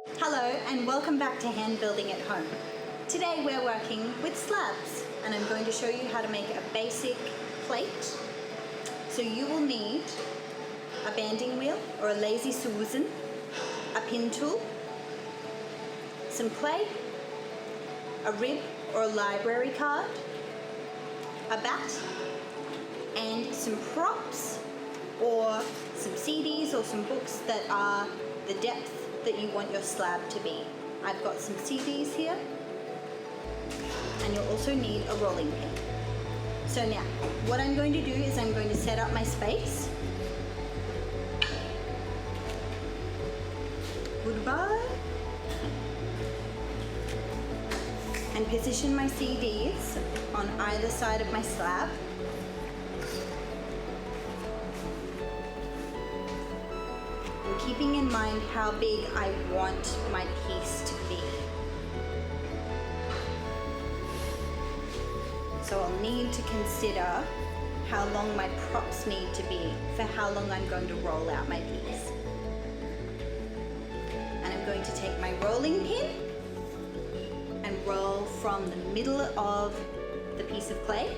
Hello and welcome back to Hand Building at Home. Today we're working with slabs and I'm going to show you how to make a basic plate. So you will need a banding wheel or a lazy Susan, a pin tool, some clay, a rib or a library card, a bat, and some props or some CDs or some books that are the depth that you want your slab to be. I've got some CDs here, and you'll also need a rolling pin. So now, what I'm going to do is I'm going to set up my space. Goodbye. And position my CDs on either side of my slab. Keeping in mind how big I want my piece to be. So I'll need to consider how long my props need to be for how long I'm going to roll out my piece. And I'm going to take my rolling pin and roll from the middle of the piece of clay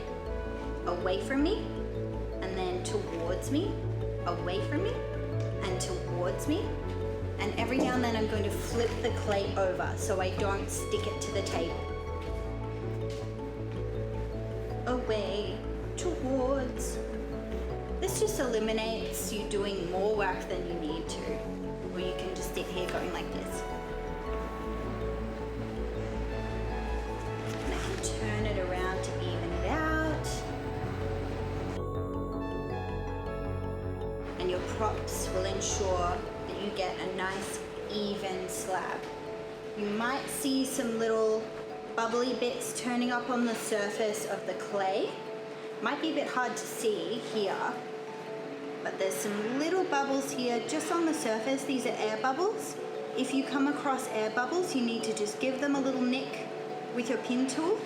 away from me, and then towards me, away from me, and towards me, and every now and then I'm going to flip the clay over so I don't stick it to the table. Away, towards. This just eliminates you doing more work than you need to, or you can just sit here going like this. And I can turn it around to even it out. And your props will ensure that you get a nice even slab. You might see some little bubbly bits turning up on the surface of the clay. Might be a bit hard to see here, but there's some little bubbles here just on the surface. These are air bubbles. If you come across air bubbles, you need to just give them a little nick with your pin tool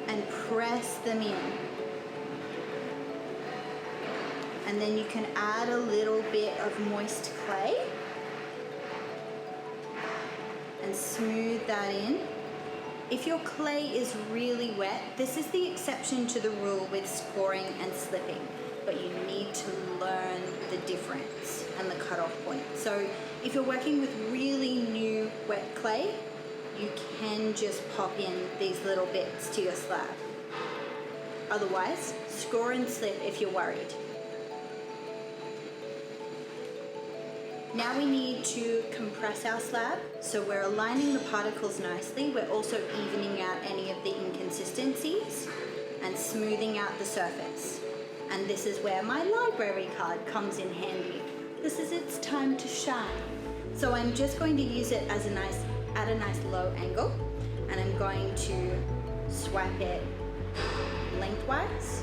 and press them in. And then you can add a little bit of moist clay and smooth that in. If your clay is really wet, this is the exception to the rule with scoring and slipping, but you need to learn the difference and the cutoff point. So if you're working with really new wet clay, you can just pop in these little bits to your slab. Otherwise, score and slip if you're worried. Now we need to compress our slab, so we're aligning the particles nicely. We're also evening out any of the inconsistencies and smoothing out the surface. And this is where my library card comes in handy. This is its time to shine. So I'm just going to use it as at a nice low angle, and I'm going to swipe it lengthwise.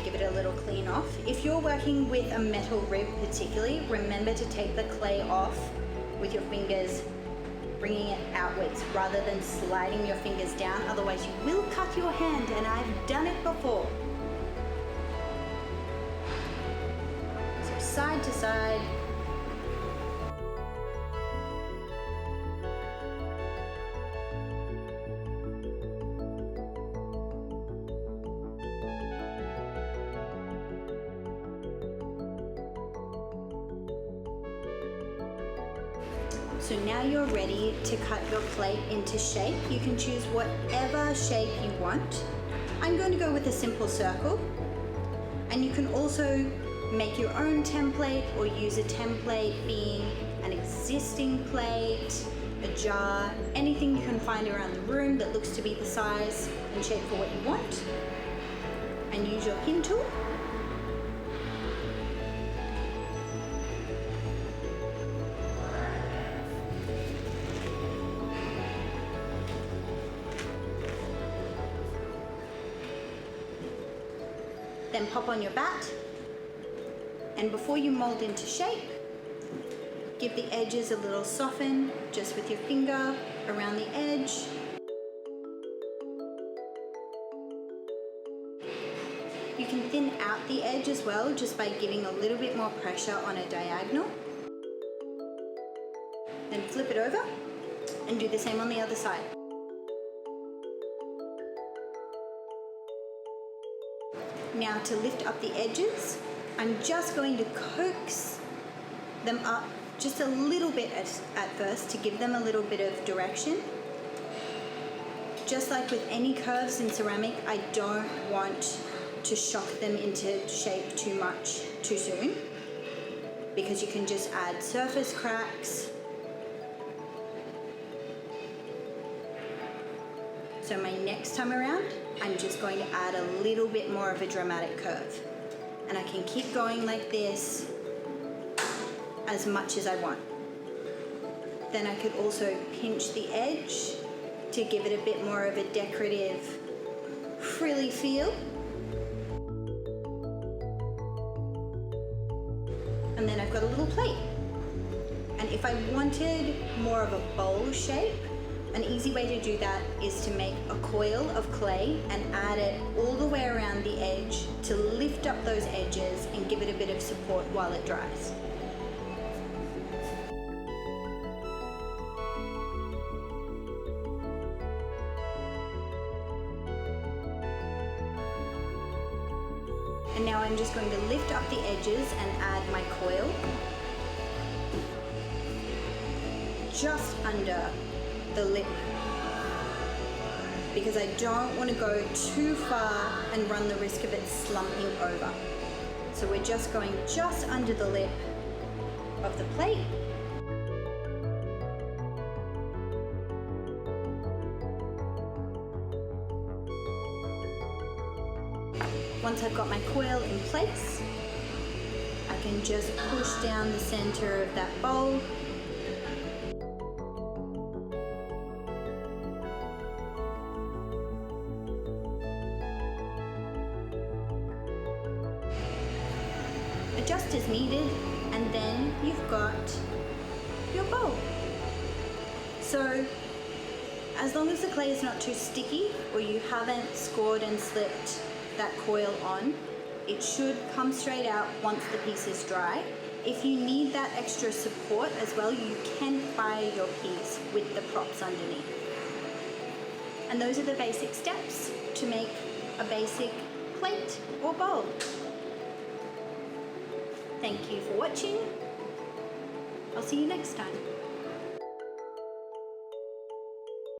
Give it a little clean off. If you're working with a metal rib particularly, remember to take the clay off with your fingers, bringing it outwards rather than sliding your fingers down, otherwise you will cut your hand, and I've done it before. So side to side. So now you're ready to cut your plate into shape. You can choose whatever shape you want. I'm going to go with a simple circle. And you can also make your own template or use a template being an existing plate, a jar, anything you can find around the room that looks to be the size and shape for what you want. And use your pin tool. Then pop on your bat, and before you mold into shape, give the edges a little soften just with your finger around the edge. You can thin out the edge as well just by giving a little bit more pressure on a diagonal. Then flip it over and do the same on the other side. Now to lift up the edges, I'm just going to coax them up just a little bit at first to give them a little bit of direction. Just like with any curves in ceramic, I don't want to shock them into shape too much too soon, because you can just add surface cracks. So my next time around, I'm just going to add a little bit more of a dramatic curve. And I can keep going like this as much as I want. Then I could also pinch the edge to give it a bit more of a decorative, frilly feel. And then I've got a little plate. And if I wanted more of a bowl shape, an easy way to do that is to make a coil of clay and add it all the way around the edge to lift up those edges and give it a bit of support while it dries. And now I'm just going to lift up the edges and add my coil just under the lip, because I don't want to go too far and run the risk of it slumping over. So we're just going just under the lip of the plate. Once I've got my coil in place, I can just push down the center of that bowl . Adjust as needed, and then you've got your bowl. So as long as the clay is not too sticky or you haven't scored and slipped that coil on, it should come straight out once the piece is dry. If you need that extra support as well, you can fire your piece with the props underneath. And those are the basic steps to make a basic plate or bowl. Thank you for watching. I'll see you next time.